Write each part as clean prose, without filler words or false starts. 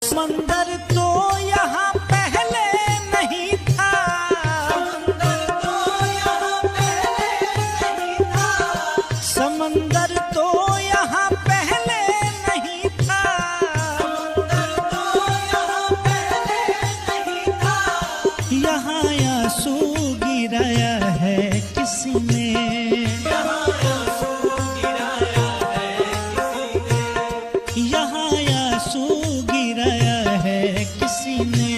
समंदर तो यहाँ पहले नहीं था, समंदर तो यहाँ पहले नहीं था, समंदर तो यहाँ पहले नहीं था, समंदर तो यहाँ पहले नहीं था। यहाँ आंसू गिराया है किसी ने, यहाँ आंसू गिराया है किसी ने, यहाँ आंसू गिराया है किसी ने।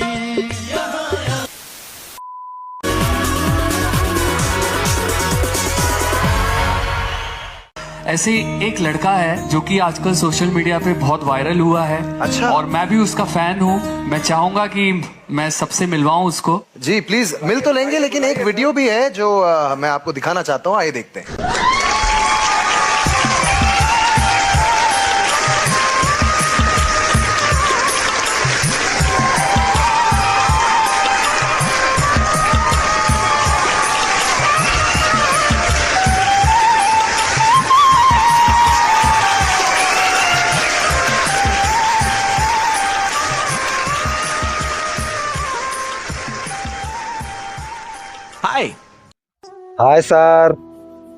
ऐसे एक लड़का है जो कि आजकल सोशल मीडिया पे बहुत वायरल हुआ है। अच्छा। और मैं भी उसका फैन हूँ। मैं चाहूंगा कि मैं सबसे मिलवाऊं उसको। जी प्लीज मिल तो लेंगे, लेकिन एक वीडियो भी है जो मैं आपको दिखाना चाहता हूँ, आइए देखते हैं। हाय हाय सर।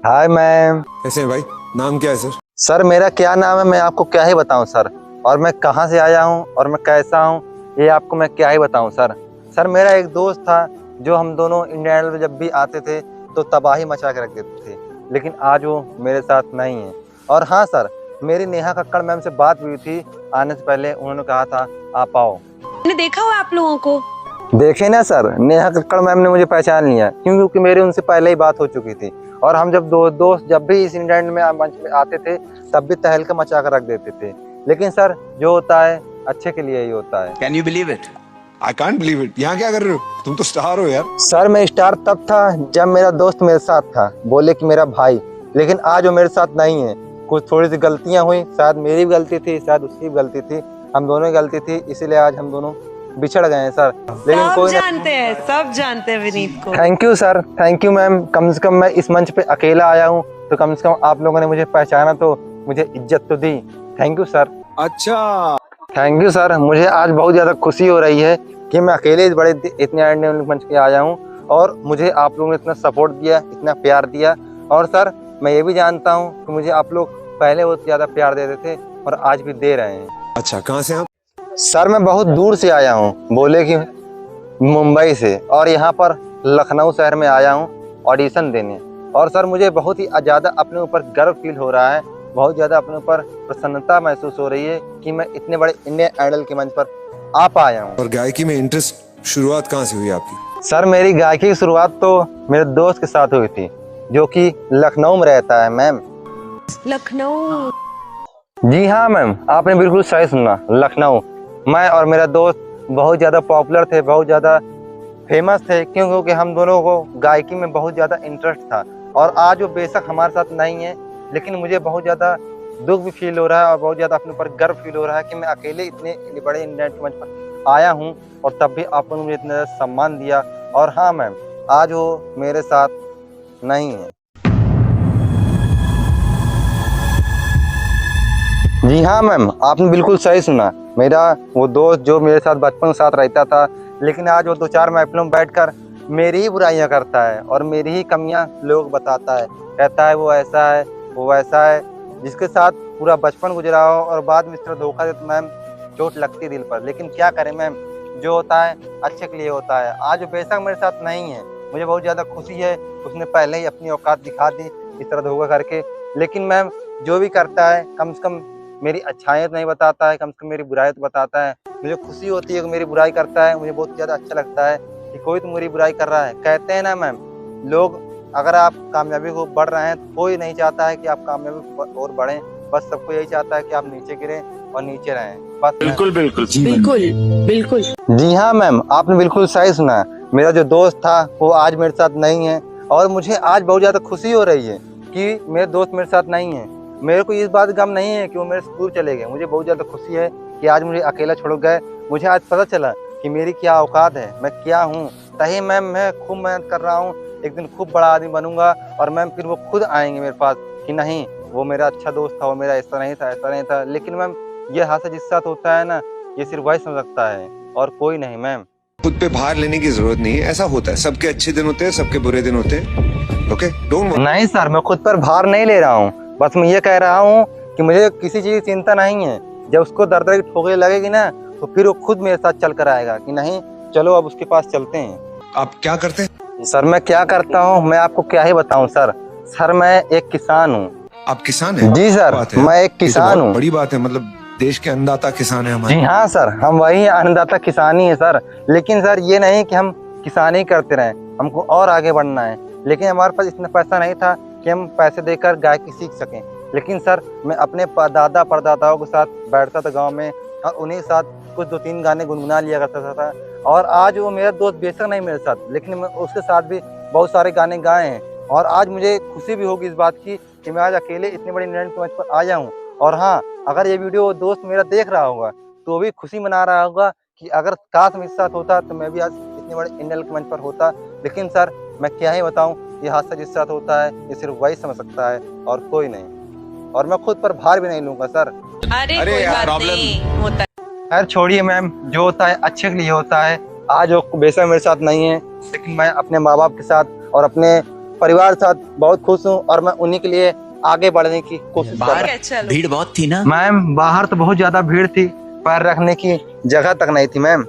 Hi ma'am. कैसे हैं भाई? नाम क्या है सर? सर मेरा क्या नाम है मैं आपको क्या ही बताऊं सर, और मैं कहां से आया हूं और मैं कैसा हूं ये आपको मैं क्या ही बताऊं सर। सर मेरा एक दोस्त था जो हम दोनों इंडिया में जब भी आते थे तो तबाही मचा के रख देते थे, लेकिन आज वो मेरे साथ नहीं है। और हाँ सर, मेरी नेहा कक्कड़ मैम से बात हुई थी आने से पहले, उन्होंने कहा था आप आओ। मैंने देखा हुआ आप लोगों को। देखे ना सर, नेहा कक्कड़ मैम ने मुझे पहचान लिया क्योंकि मेरी उनसे पहले ही बात हो चुकी थी। और हम जब दो दोस्त जब भी इस इंडियन में मंच में आते थे तब भी तहलका मचा कर रख देते थे। लेकिन सर जो होता है अच्छे के लिए ही होता है। Can you believe it? I can't believe it. यहाँ क्या कर रहे हो? तुम तो स्टार हो यार। सर मैं स्टार तब था जब मेरा दोस्त मेरे साथ था, बोले कि मेरा भाई, लेकिन आज वो मेरे साथ नहीं है। कुछ थोड़ी सी गलतियां हुई, शायद मेरी भी गलती थी, शायद उसकी भी गलती थी, हम दोनों की गलती थी, इसीलिए आज हम दोनों बिछड़ गए हैं सर। लेकिन सब कोई जानते हैं, सब जानते हैं विनीत को। Thank you sir, thank you ma'am. कम से कम मैं इस मंच पे अकेला आया हूँ तो कम से कम आप लोगों ने मुझे पहचाना तो मुझे इज्जत तो दी। Thank you sir. अच्छा। Thank you sir. मुझे आज बहुत ज़्यादा खुशी हो रही है कि मैं अकेले इस बड़े इतने इंडियन मंच पे आया हूँ और मुझे आप लोगों ने इतना सपोर्ट दिया, इतना प्यार दिया। और सर मैं ये भी जानता हूँ कि मुझे आप लोग पहले बहुत ज़्यादा प्यार देते थे और आज भी दे रहे हैं। अच्छा, कहाँ से आप? सर मैं बहुत दूर से आया हूँ, बोले कि मुंबई से, और यहाँ पर लखनऊ शहर में आया हूँ ऑडिशन देने। और सर मुझे बहुत ही ज़्यादा अपने ऊपर गर्व फील हो रहा है, बहुत ज़्यादा अपने ऊपर प्रसन्नता महसूस हो रही है कि मैं इतने बड़े इंडियन आइडल के मंच पर आ पाया हूँ। और गायकी में इंटरेस्ट शुरुआत कहाँ से हुई आपकी? सर मेरी गायकी की शुरुआत तो मेरे दोस्त के साथ हुई थी जो कि लखनऊ में रहता है मैम। लखनऊ? जी हाँ मैम, आपने बिल्कुल सही सुना, लखनऊ। मैं और मेरा दोस्त बहुत ज़्यादा पॉपुलर थे, बहुत ज़्यादा फेमस थे क्योंकि हम दोनों को गायकी में बहुत ज़्यादा इंटरेस्ट था। और आज वो बेशक हमारे साथ नहीं है, लेकिन मुझे बहुत ज़्यादा दुख भी फील हो रहा है और बहुत ज़्यादा अपने ऊपर गर्व फील हो रहा है कि मैं अकेले इतने बड़े इंडियन मंच पर आया हूँ और तब भी आप लोगों ने मुझे इतना ज़्यादा सम्मान दिया। और हाँ मैम, आज वो मेरे साथ नहीं है। जी हाँ मैम, आपने बिल्कुल सही सुना। मेरा वो दोस्त जो मेरे साथ बचपन के साथ रहता था, लेकिन आज वो 2-4 महफिलों में बैठकर मेरी ही बुराइयां करता है और मेरी ही कमियां लोग बताता है, कहता है वो ऐसा है, वो वैसा है। जिसके साथ पूरा बचपन गुजरा हो और बाद में इस तरह धोखा दे तो मैम चोट लगती दिल पर। लेकिन क्या करें मैम, जो होता है अच्छे के लिए होता है। आज वो बेशक मेरे साथ नहीं है, मुझे बहुत ज़्यादा खुशी है, उसने पहले ही अपनी औकात दिखा दी इस तरह धोखा करके। लेकिन मैम जो भी करता है कम से कम मेरी अच्छाइयाँ तो नहीं बताता है, कम से कम मेरी बुराई तो बताता है। मुझे खुशी होती है कि मेरी बुराई करता है, मुझे बहुत ज़्यादा अच्छा लगता है कि कोई तो मेरी बुराई कर रहा है। कहते हैं ना मैम, लोग अगर आप कामयाबी को बढ़ रहे हैं तो कोई नहीं चाहता है कि आप कामयाबी और बढ़ें, बस सबको यही चाहता है कि आप नीचे गिरें और नीचे रहें। बस बिल्कुल बिल्कुल बिल्कुल बिल्कुल। जी हाँ मैम, आपने बिल्कुल सही सुना। मेरा जो दोस्त था वो आज मेरे साथ नहीं है और मुझे आज बहुत ज़्यादा खुशी हो रही है कि मेरे दोस्त मेरे साथ नहीं है। मेरे को इस बात गम नहीं है कि वो मेरे से दूर चले गए, मुझे बहुत ज़्यादा खुशी है कि आज मुझे अकेला छोड़ गए। मुझे आज पता चला कि मेरी क्या औकात है, मैं क्या हूँ। तही मैम मैं खूब मेहनत कर रहा हूँ, एक दिन खूब बड़ा आदमी बनूंगा और मैम फिर वो खुद आएंगे मेरे पास कि नहीं वो मेरा अच्छा दोस्त था, वो मेरा ऐसा नहीं था, ऐसा नहीं था। लेकिन मैम ये हादसा जिस साथ होता है ना, ये सिर्फ वही समझ सकता है और कोई नहीं मैम। खुद पे भार लेने की जरूरत नहीं है, ऐसा होता है, सबके अच्छे दिन होते हैं, सबके बुरे दिन होते हैं। Okay, don't worry. नहीं सर, मैं खुद पर भार नहीं ले रहा हूँ, बस मैं ये कह रहा हूँ कि मुझे किसी चीज़ की चिंता नहीं है। जब उसको दर्द की ठोकरें लगेगी ना तो फिर वो खुद मेरे साथ चल कर आएगा कि नहीं चलो अब उसके पास चलते हैं। आप क्या करते हैं? सर मैं क्या करता हूँ मैं आपको क्या ही बताऊँ सर। सर मैं एक किसान हूँ। आप किसान हैं? जी सर, बात है। मैं एक ये तो किसान बहुत हूँ। बड़ी बात है, मतलब देश के अन्नदाता किसान है हमारे। जी हाँ सर, हम वही अन्नदाता किसान ही है सर। लेकिन सर ये नहीं कि हम किसान ही करते रहें, हमको और आगे बढ़ना है। लेकिन हमारे पास इतना पैसा नहीं था कि हम पैसे देकर गायकी सीख सकें। लेकिन सर मैं अपने दादा परदादाओं के साथ बैठता था गांव में और उन्हीं के साथ कुछ 2-3 गाने गुनगुना लिया करता था। और आज वो मेरा दोस्त बेशक नहीं मेरे साथ, लेकिन मैं उसके साथ भी बहुत सारे गाने गाए हैं। और आज मुझे खुशी भी होगी इस बात की कि मैं आज अकेले इतनी बड़ी इंडियन मंच पर आया हूँ। और हाँ, अगर ये वीडियो दोस्त मेरा देख रहा होगा तो भी खुशी मना रहा होगा कि अगर काश मेरे साथ होता तो मैं भी आज इतने बड़े इंडियन के मंच पर होता। लेकिन सर मैं क्या ही बताऊं, ये हादसा जिसके साथ होता है ये सिर्फ वही समझ सकता है और कोई नहीं। और मैं खुद पर भार भी नहीं लूंगा सर। अरे अरे कोई यार, बात नहीं, होता खैर छोड़िए मैम, जो होता है अच्छे के लिए होता है। आज वो बेशक मेरे साथ नहीं है, लेकिन मैं अपने माँ बाप के साथ और अपने परिवार के साथ बहुत खुश हूँ और मैं उन्हीं के लिए आगे बढ़ने की कोशिश कर रहा हूँ। है। चलो भीड़ बहुत थी ना। मैम बाहर तो बहुत ज्यादा भीड़ थी, पैर रखने की जगह तक नहीं थी मैम।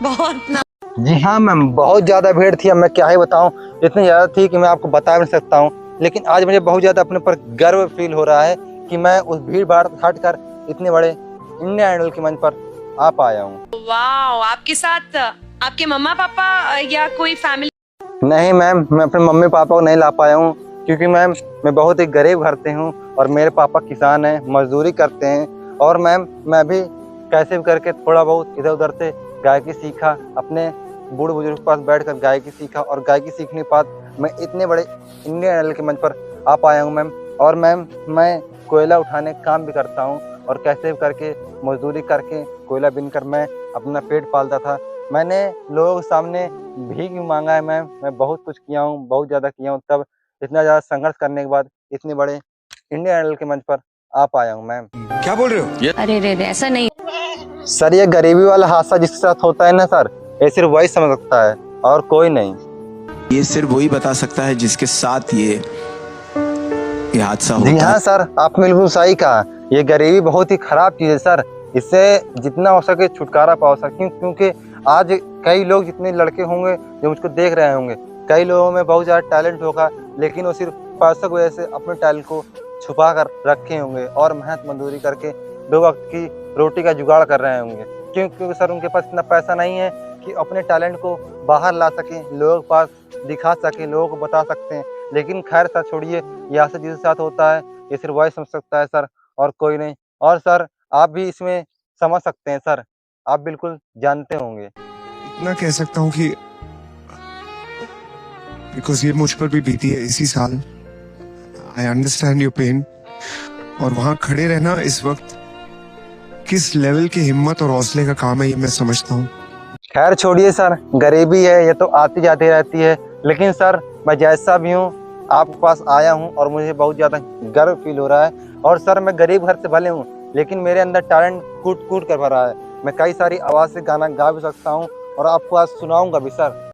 बहुत ना। जी हाँ मैम, बहुत ज्यादा भीड़ थी। अब मैं क्या ही बताऊँ, इतनी ज्यादा थी कि मैं आपको बता भी नहीं सकता हूँ। लेकिन आज मुझे बहुत ज्यादा अपने पर गर्व फील हो रहा है कि मैं उस भीड़ भाड़ हट कर इतने बड़े इंडियन आइडल के मंच पर आ पाया हूँ। वाह, आपके साथ आपके मम्मा पापा या कोई फैमिली? नहीं मैम, मैं अपने मम्मी पापा को नहीं ला पाया हूँ क्योंकि मैम मैं बहुत ही गरीब घर से हूँ और मेरे पापा किसान हैं, मजदूरी करते हैं। और मैम मैं भी कैसे भी करके थोड़ा बहुत इधर उधर से गायकी सीखा, अपने बूढ़े बुजुर्ग के पास बैठकर गायकी सीखा और गायकी सीखने के बाद मैं इतने बड़े इंडियन आइडल के मंच पर आ पाया हूँ मैम। और मैम मैं कोयला उठाने का काम भी करता हूँ और कैसे भी करके मजदूरी करके कोयला बिनकर मैं अपना पेट पालता था। मैंने लोगों के सामने भीख भी मांगा है मैम, मैं बहुत कुछ किया हूँ, बहुत ज़्यादा किया हूँ। तब इतना ज़्यादा संघर्ष करने के बाद इतने बड़े इंडियन आइडल के मंच पर आ पाया हूँ मैम। क्या बोल रहे हो? अरे रे रे, ऐसा नहीं। सर ये गरीबी वाला हादसा जिसके साथ होता है ना सर, ये सिर्फ वही समझ सकता है और कोई नहीं। ये सिर्फ वही बता सकता है जिसके साथ ये हादसा होता जी है। हाँ सर, आपने बिल्कुल सही कहा। ये गरीबी बहुत ही खराब चीज़ है सर, इससे जितना हो सके छुटकारा पाओ सर। क्योंकि आज कई लोग जितने लड़के होंगे जो मुझको देख रहे होंगे, कई लोगों में बहुत ज़्यादा टैलेंट होगा, लेकिन वो सिर्फ पैसों की वजह से अपने टैलेंट को छुपा कर रखे होंगे और मेहनत मजदूरी करके 2 वक्त की रोटी का जुगाड़ कर रहे होंगे। क्योंकि सर उनके पास इतना पैसा नहीं है कि अपने टैलेंट को बाहर ला सकें, लोगों के पास दिखा सकें, लोगों को बता सकते हैं। लेकिन खैर सर छोड़िए, यहाँ से जिसके साथ होता है ये सिर्फ वही समझ सकता है सर और कोई नहीं। और सर आप भी इसमें समझ सकते हैं सर, आप बिल्कुल जानते होंगे। इतना कह सकता हूँ कि बिकॉज ये मुझ पर भी बीती है इसी साल। I understand your pain. और वहां खड़े रहना इस वक्त किस लेवल की हिम्मत और हौसले का काम है ये मैं समझता हूँ। खैर छोड़िए सर, गरीबी है ये तो आती जाती रहती है। लेकिन सर मैं जैसा भी हूँ आपके पास आया हूँ और मुझे बहुत ज़्यादा गर्व फील हो रहा है। और सर मैं गरीब घर से भले हूँ, लेकिन मेरे अंदर टैलेंट कूट कूट कर भरा है। मैं कई सारी आवाज़ से गाना गा भी सकता हूँ और आपको आज सुनाऊंगा भी सर।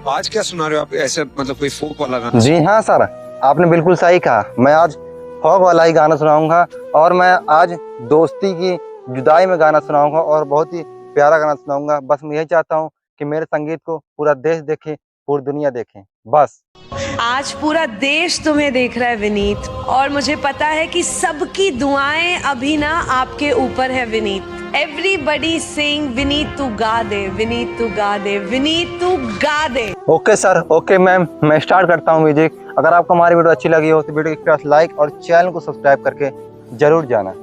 आज क्या सुना रहे हो आप? ऐसे मतलब कोई फोक वाला गाना? जी हाँ सर, आपने बिल्कुल सही कहा। मैं आज फॉग वाला ही गाना सुनाऊंगा और मैं आज दोस्ती की जुदाई में गाना सुनाऊंगा और बहुत ही प्यारा गाना सुनाऊंगा। बस मैं यही चाहता हूँ कि मेरे संगीत को पूरा देश देखे, पूरी दुनिया देखे, बस। आज पूरा देश तुम्हें देख रहा है विनीत, और मुझे पता है कि सबकी दुआएं अभी ना आपके ऊपर है विनीत। एवरीबडी सेइंग विनीत तू गा दे, विनीत तू गा दे, विनीत तू गा दे। ओके सर, ओके मैम, मैं स्टार्ट करता हूँ म्यूजिक। अगर आपको हमारी वीडियो अच्छी लगी हो तो वीडियो को लाइक और चैनल को सब्सक्राइब करके जरूर जाना।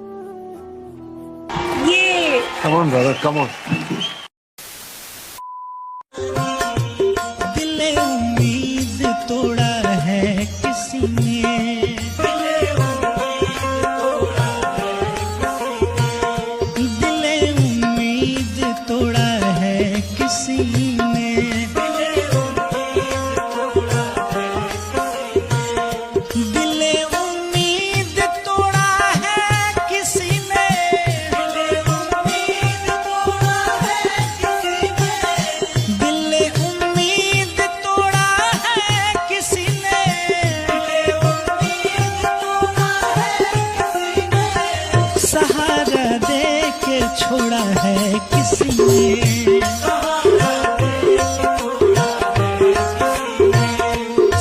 ये Come on, brother, come on. दिल उम्मीद तोड़ा है किसी ने, दिल उम्मीद तोड़ा है किसी ने, दिल उम्मीद तोड़ा है किसी ने, छोड़ा है किसी ने,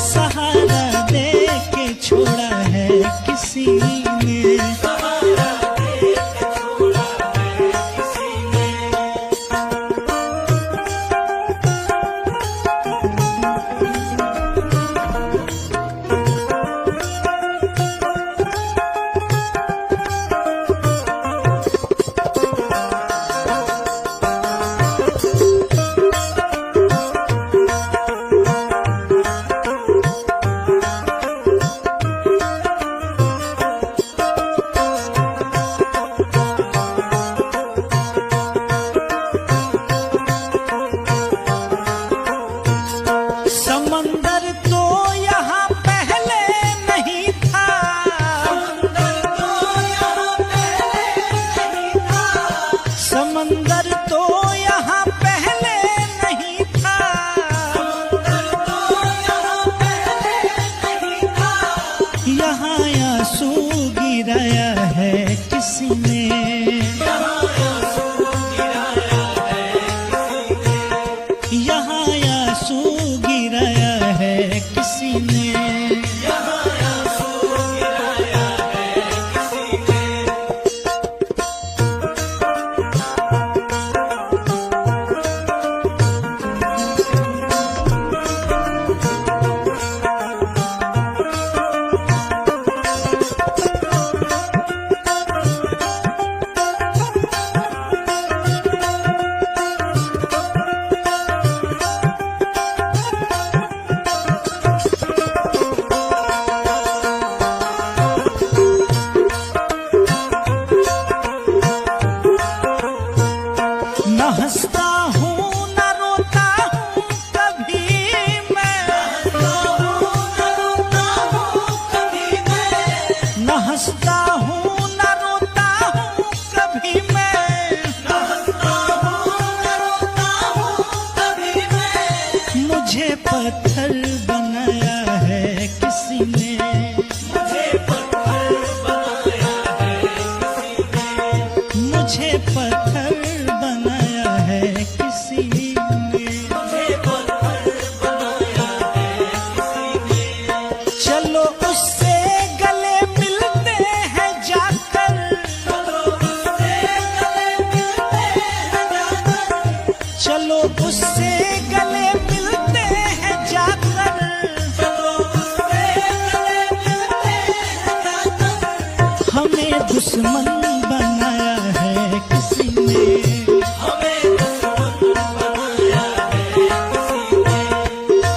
सहारा दे के छोड़ा है किसी ने। समंदर तो यहाँ पहले नहीं था, समंदर तो यहाँ पहले नहीं था, यहाँ आंसू गिराया है किसी ने, यहाँ आंसू गिराया है किसी ने। न हंसता हूँ न रोता हूँ कभी मैं, न हंसता हूँ न रोता हूँ कभी मैं, मुझे पत्थर बनाया है किसी ने, मुझे पत्थर बनाया है किसी ने, चलो उससे गले मिलते हैं जाकर, चलो उससे गले मिलते हैं जाकर, हमें दुश्मन बनाया है किसी ने,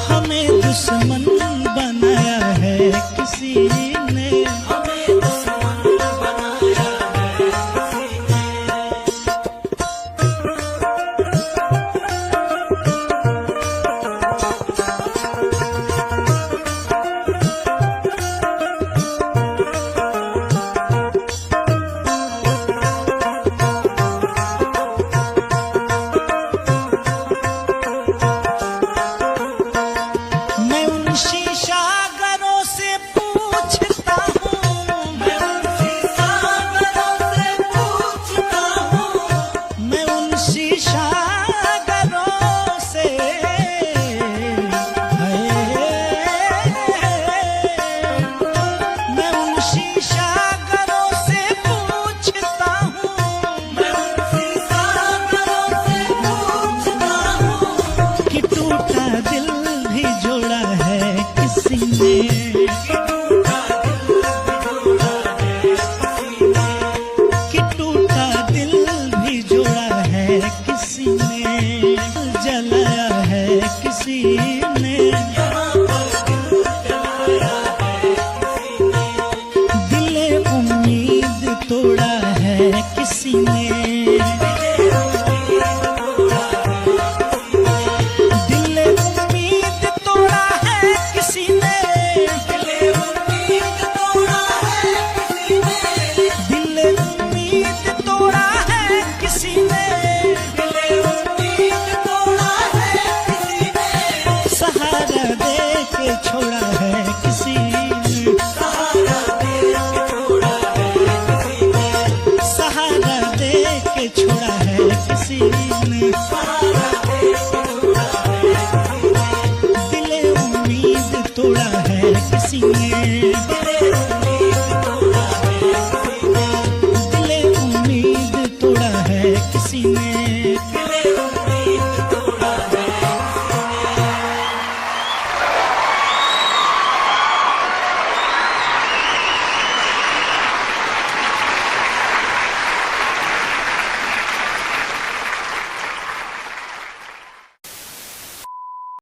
हमें दुश्मन बनाया है किसी ने। मैं उन शीशागरों से पूछता हूँ, मैं उन शीशागरों से पूछता हूँ, मैं उन शीशागरों